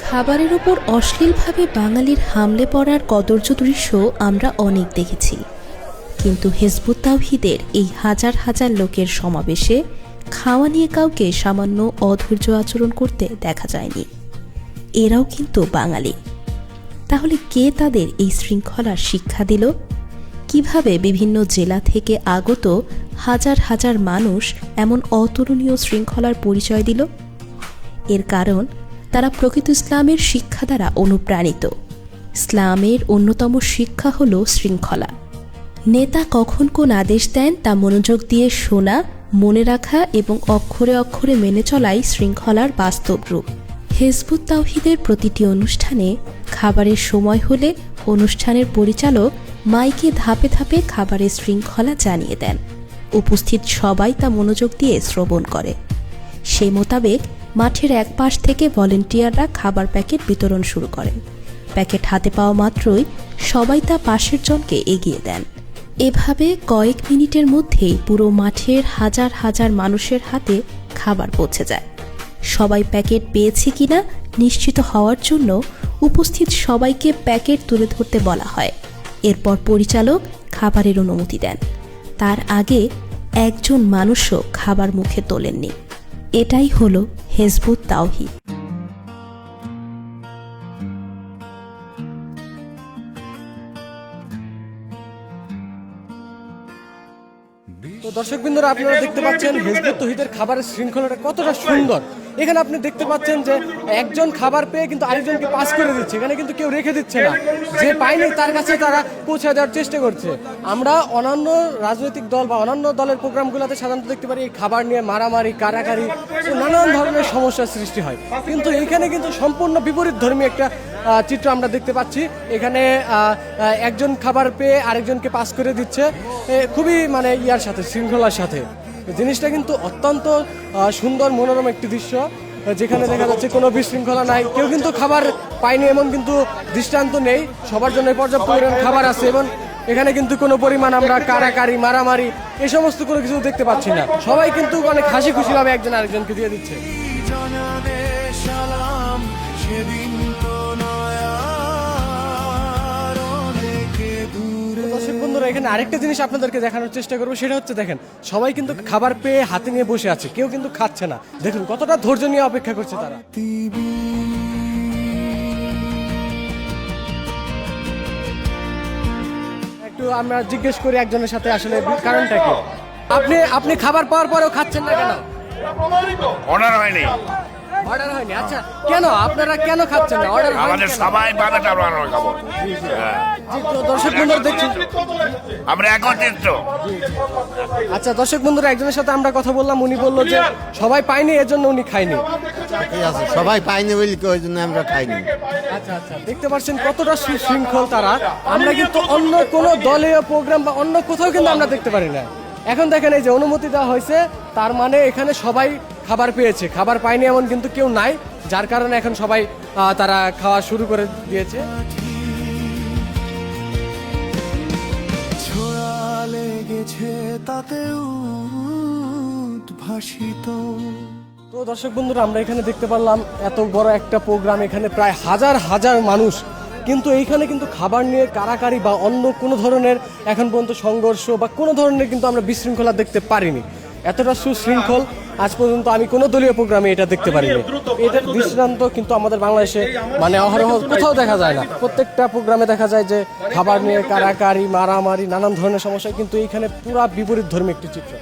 খাবারের উপর অশ্লীলভাবে বাঙালির হামলে পড়ার কদর্য দৃশ্য আমরা অনেক দেখেছি, কিন্তু হিজবুত তাওহীদের এই হাজার হাজার লোকের সমাবেশে খাওয়া নিয়ে কাউকে সামান্য অধৈর্য আচরণ করতে দেখা যায়নি। এরাও কিন্তু বাঙালি। তাহলে কে তাদের এই শৃঙ্খলার শিক্ষা দিল? কিভাবে বিভিন্ন জেলা থেকে আগত হাজার হাজার মানুষ এমন অতুলনীয় শৃঙ্খলার পরিচয় দিল? এর কারণ তারা প্রকৃত ইসলামের শিক্ষা দ্বারা অনুপ্রাণিত। ইসলামের অন্যতম শিক্ষা হল শৃঙ্খলা। নেতা কখন কোন আদেশ দেন তা মনোযোগ দিয়ে শোনা, মনে রাখা এবং অক্ষরে অক্ষরে মেনে চলাই শৃঙ্খলার বাস্তব রূপ। হিজবুত তাওহীদের প্রতিটি অনুষ্ঠানে খাবারের সময় হলে অনুষ্ঠানের পরিচালক মাইকে ধাপে ধাপে খাবারের শৃঙ্খলা জানিয়ে দেন। উপস্থিত সবাই তা মনোযোগ দিয়ে শ্রবণ করে। সেই মোতাবেক মাঠের এক পাশ থেকে ভলেন্টিয়াররা খাবার প্যাকেট বিতরণ শুরু করেন। প্যাকেট হাতে পাওয়া মাত্রই সবাই তা পাশের জনকে এগিয়ে দেন। এভাবে কয়েক মিনিটের মধ্যেই পুরো মাঠের হাজার হাজার মানুষের হাতে খাবার পৌঁছে যায়। সবাই প্যাকেট পেয়েছে কিনা নিশ্চিত হওয়ার জন্য উপস্থিত সবাইকে প্যাকেট তুলে ধরতে বলা হয়। এরপর পরিচালক খাবারের অনুমতি দেন। তার আগে একজন মানুষও খাবার মুখে তোলেননি। এটাই হলো হিজবুত তাওহীদ। তো দর্শকবৃন্দরা, আপনারা দেখতে পাচ্ছেন হিজবুত তাওহীদের খাবারের শৃঙ্খলাটা কতটা সুন্দর। এখানে আপনি দেখতে পাচ্ছেন যে একজন খাবার পেয়ে কিন্তু আরেকজনকে পাস করে দিচ্ছে। এখানে কিন্তু কেউ রেখে দিচ্ছে না, যে পায়নি তার কাছে তারা পৌঁছে দেওয়ার চেষ্টা করছে। আমরা অন্যান্য রাজনৈতিক দল বা অন্যান্য দলের প্রোগ্রামগুলোতে সাধারণত দেখতে পারি এই খাবার নিয়ে মারামারি, কারাকারি, নানান ধরনের সমস্যার সৃষ্টি হয়, কিন্তু এইখানে কিন্তু সম্পূর্ণ বিপরীত ধর্মী একটা চিত্র আমরা দেখতে পাচ্ছি। এখানে একজন খাবার পেয়ে আরেকজনকে পাস করে দিচ্ছে, খুবই মানে ইয়ার সাথে, শৃঙ্খলার সাথে। জিনিসটা কিন্তু অত্যন্ত সুন্দর মনোরম একটি দৃশ্য, যেখানে দেখা যাচ্ছে কোনো বিশৃঙ্খলা নাই, কেউ কিন্তু খাবার পায়নি এমন কিন্তু দৃষ্টান্ত নেই। সবার জন্য পর্যাপ্ত পরিমাণ খাবার আছে এবং এখানে কিন্তু কোনো পরিমাণ আমরা কারাকারি, মারামারি এই সমস্ত কোনো কিছু দেখতে পাচ্ছি না। সবাই কিন্তু অনেক হাসি খুশি ভাবে একজন আরেকজনকে দিয়ে দিচ্ছে। দর্শক বন্ধুরা, এখানে আরেকটা জিনিস আপনাদেরকে দেখানোর চেষ্টা করবো, সেটা হচ্ছে দেখেন সবাই কিন্তু খাবার পেয়ে হাতে নিয়ে বসে আছে, কেউ কিন্তু খাচ্ছে না। দেখুন কতটা ধৈর্য নিয়ে অপেক্ষা করছে তারা। একটু আমরা জিজ্ঞেস করি একজনের সাথে আসলে কারণটা কি। আপনি খাবার পাওয়ার পরেও খাচ্ছেন না কেন? অর্ডার হয়নি। অর্ডার হয়নি? আচ্ছা, কেন আপনারা কেন খাচ্ছেন না? অর্ডার আমাদের সবাই বাধাটা আমরা খাবো। দর্শক বন্ধুরা দেখছেন, আমরা একত্রিত। আচ্ছা দর্শক বন্ধুরা, একজনের সাথে আমরা কথা বললাম, উনি বললো যে সবাই পায়নি এর জন্য উনি খায়নি। ঠিক আছে, সবাই পায়নি বলি ওই জন্য আমরা খাইনি। আচ্ছা আচ্ছা, দেখতে পাচ্ছেন কতটা সুশৃঙ্খল তারা। আমরা কিন্তু অন্য কোনো দলীয় প্রোগ্রাম বা অন্য কোথাও কিন্তু আমরা দেখতে পারি না। এখন দেখেন এই যে অনুমতি দেওয়া হয়েছে, তার মানে এখানে সবাই খাবার পেয়েছে, খাবার পায়নি এমন কিন্তু কেউ নাই, যার কারণে এখন সবাই তারা খাওয়া শুরু করে দিয়েছে। তো দর্শক বন্ধুরা, আমরা এখানে দেখতে পারলাম এত বড় একটা প্রোগ্রাম, এখানে প্রায় হাজার হাজার মানুষ, কিন্তু এইখানে কিন্তু খাবার নিয়ে কারাকারি বা অন্য কোনো ধরনের এখন পর্যন্ত সংঘর্ষ বা কোনো ধরনের কিন্তু আমরা বিশৃঙ্খলা দেখতে পারিনি। এতটা সুশৃঙ্খল আজ পর্যন্ত আমি কোনো দলীয় প্রোগ্রামে এটা দেখতে পারিনি। এটার দৃষ্টান্ত কিন্তু আমাদের বাংলাদেশে মানে অহরহ কোথাও দেখা যায় না। প্রত্যেকটা প্রোগ্রামে দেখা যায় যে খাবার নিয়ে কারাকারি, মারামারি, নানান ধরনের সমস্যা, কিন্তু এইখানে পুরা বিপরীত ধর্মী একটি চিত্র।